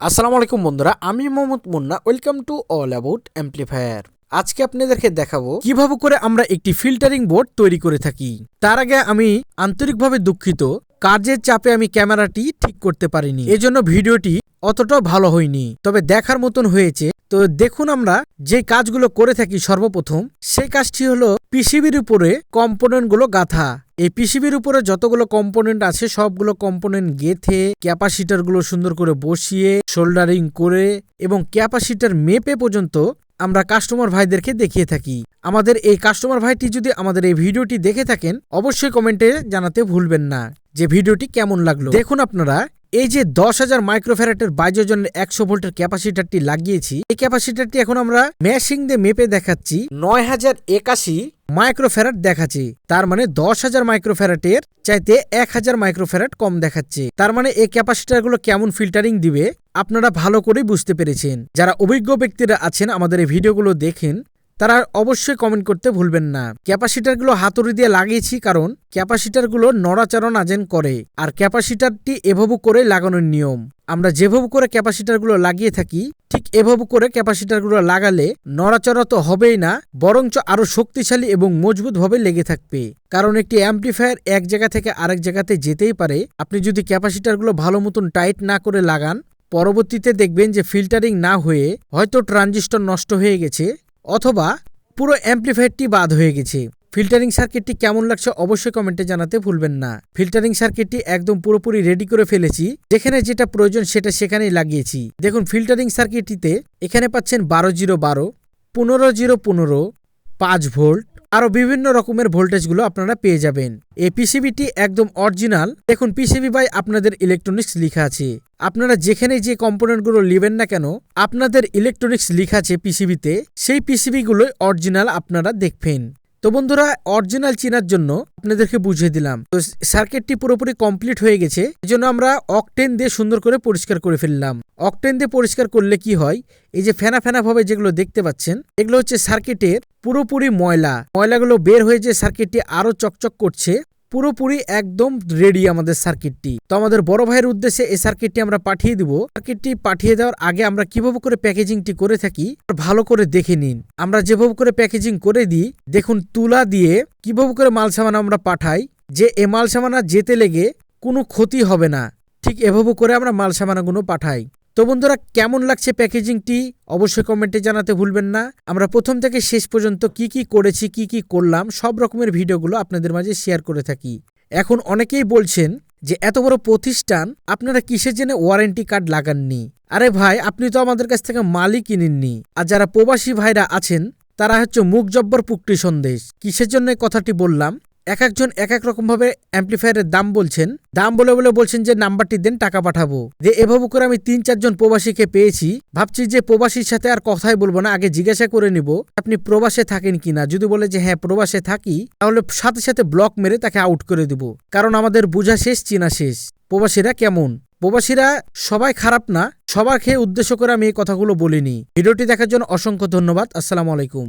আসসালামু আলাইকুম বন্ধুরা, আমি Mohammad Munna. Welcome to all about amplifier. আজকে আপনাদেরকে দেখাবো কিভাবে করে আমরা একটি ফিল্টারিং বোর্ড তৈরি করে থাকি। তার আগে আমি আন্তরিকভাবে দুঃখিত, কাজের চাপে আমি ক্যামেরাটি ঠিক করতে পারিনি, এজন্য ভিডিওটি অতটাও ভালো হয়নি, তবে দেখার মতন হয়েছে। তো দেখুন, আমরা যে কাজগুলো করে থাকি সর্বপ্রথম সেই কাজটি হলো পিসিবির উপরে কম্পোনেন্টগুলো গাঁথা। এই পিসিবির উপরে যতগুলো কম্পোনেন্ট আছে সবগুলো কম্পোনেন্ট গেথে ক্যাপাসিটারগুলো সুন্দর করে বসিয়ে সোল্ডারিং করে এবং ক্যাপাসিটার মেপে পর্যন্ত আমরা কাস্টমার ভাইদেরকে দেখিয়ে থাকি। আমাদের এই কাস্টমার ভাইটি যদি আমাদের এই ভিডিওটি দেখে থাকেন, অবশ্যই কমেন্টে জানাতে ভুলবেন না যে ভিডিওটি কেমন লাগলো। দেখুন আপনারা, এই যে 10,000 মাইক্রোফ্যারাডের বাইজোজনের 100 ভোল্টের ক্যাপাসিটারটি লাগিয়েছি, এই ক্যাপাসিটারটি এখন আমরা মেশিং দিয়ে মেপে দেখাচ্ছি 9081 মাইক্রোফ্যারাড দেখাচ্ছে। তার মানে 10,000 মাইক্রোফ্যারাডের চাইতে 1000 মাইক্রোফ্যারাড কম দেখাচ্ছে। তার মানে এই ক্যাপাসিটারগুলো কেমন ফিল্টারিং দিবে আপনারা ভালো করেই বুঝতে পেরেছেন। যারা অভিজ্ঞ ব্যক্তিরা আছেন আমাদের এই ভিডিওগুলো দেখেন, তারা অবশ্যই কমেন্ট করতে ভুলবেন না। ক্যাপাসিটারগুলো হাতুড়ি দিয়ে লাগিয়েছি কারণ ক্যাপাসিটারগুলো নড়াচড়া না যেন করে, আর ক্যাপাসিটারটি এভাবে করে লাগানোর নিয়ম। আমরা যেভাবে করে ক্যাপাসিটারগুলো লাগিয়ে থাকি ঠিক এভাবে করে ক্যাপাসিটারগুলো লাগালে নড়াচড়া তো হবেই না, বরঞ্চ আরো শক্তিশালী এবং মজবুতভাবে লেগে থাকবে। কারণ একটি অ্যাম্পলিফায়ার এক জায়গা থেকে আরেক জায়গাতে যেতেই পারে। আপনি যদি ক্যাপাসিটারগুলো ভালো মতন টাইট না করে লাগান, পরবর্তীতে দেখবেন যে ফিল্টারিং না হয়ে হয়তো ট্রানজিস্টর নষ্ট হয়ে গেছে অথবা পুরো অ্যাম্পলিফায়ারটি বাদ হয়ে গেছে। ফিল্টারিং সার্কিটটি কেমন লাগছে অবশ্যই কমেন্টে জানাতে ভুলবেন না। ফিল্টারিং সার্কিটটি একদম পুরোপুরি রেডি করে ফেলেছি, যেখানে যেটা প্রয়োজন সেটা সেখানেই লাগিয়েছি। দেখুন, ফিল্টারিং সার্কিটটিতে এখানে পাচ্ছেন 12-0-12, 15-0-15, 5 ভোল্ট, আরো বিভিন্ন রকমের ভোল্টেজগুলো আপনারা পেয়ে যাবেন। এই পিসিবিটি একদম অরিজিনাল। দেখুন, পিসিবি বাই আপনাদের ইলেকট্রনিক্স লেখা আছে। আপনারা যেখানে যে কম্পোনেন্টগুলো নেবেন না কেন, আপনাদের ইলেকট্রনিক্স লেখা আছে পিসিবিতে, সেই পিসিবিগুলোই অরিজিনাল আপনারা দেখবেন। তো বন্ধুরা, অরিজিনাল চেনার জন্য আপনাদেরকে বুঝিয়ে দিলাম। তো সার্কিটটি পুরোপুরি কমপ্লিট হয়ে গেছে, এজন্য আমরা অকটেন দিয়ে সুন্দর করে পরিষ্কার করে ফেললাম। অকটেন দিয়ে পরিষ্কার করলে কি হয়, এই যে ফেনা ফেনা ভাবে যেগুলো দেখতে পাচ্ছেন, এগুলো হচ্ছে সার্কিটের পুরোপুরি ময়লাগুলো বের হয়ে যে সার্কিটটি আরো চকচক করছে। পুরোপুরি একদম রেডি আমাদের সার্কিটটি। তো আমাদের বড় ভাইয়ের উদ্দেশ্যে এই সার্কিটটি আমরা পাঠিয়ে দিব। সার্কিটটি পাঠিয়ে দেওয়ার আগে আমরা কিভাবে করে প্যাকেজিংটি করে থাকি ভালো করে দেখে নিন। আমরা যেভাবে করে প্যাকেজিং করে দিই, দেখুন তুলা দিয়ে কিভাবে করে মাল সামান আমরা পাঠাই, যে এ মাল সামানা যেতে লেগে কোনো ক্ষতি হবে না, ঠিক এভাবে করে আমরা মাল সামানাগুলো পাঠাই। তো বন্ধুরা, কেমন লাগছে প্যাকেজিংটি অবশ্যই কমেন্টে জানাতে ভুলবেন না। আমরা প্রথম থেকে শেষ পর্যন্ত কি কি করেছি, কি কি করলাম, সব রকমের ভিডিওগুলো আপনাদের মাঝে শেয়ার করে থাকি। এখন অনেকেই বলছেন যে এত বড় প্রতিষ্ঠান আপনারা কিসের জন্য ওয়ারেন্টি কার্ড লাগাননি। আরে ভাই, আপনি তো আমাদের কাছ থেকে মালই কিনেননি। আর যারা প্রবাসী ভাইরা আছেন তারা হচ্ছে মুখ জব্বর পুকটি সন্দেশ। কিসের জন্য কথাটি বললাম, এক একজন এক এক রকম ভাবে অ্যাম্পলিফায়ারের দাম বলছেন, দাম বলে বলছেন যে নাম্বারটি দেন, টাকা পাঠাবো। যে এভাবে করে আমি 3-4 জন প্রবাসীকে পেয়েছি। ভাবছি যে প্রবাসীর সাথে আর কথাই বলবো না, আগে জিজ্ঞাসা করে নিব আপনি প্রবাসে থাকেন কিনা। যদি বলে যে হ্যাঁ প্রবাসে থাকি, তাহলে সাথে সাথে ব্লক মেরে তাকে আউট করে দিব। কারণ আমাদের বোঝা শেষ, চেনা শেষ। প্রবাসীরা কেমন, প্রবাসীরা সবাই খারাপ না, সবাইকে উদ্দেশ্য করে আমি এই কথাগুলো বলিনি। ভিডিওটি দেখার জন্য অসংখ্য ধন্যবাদ। আসসালামু আলাইকুম।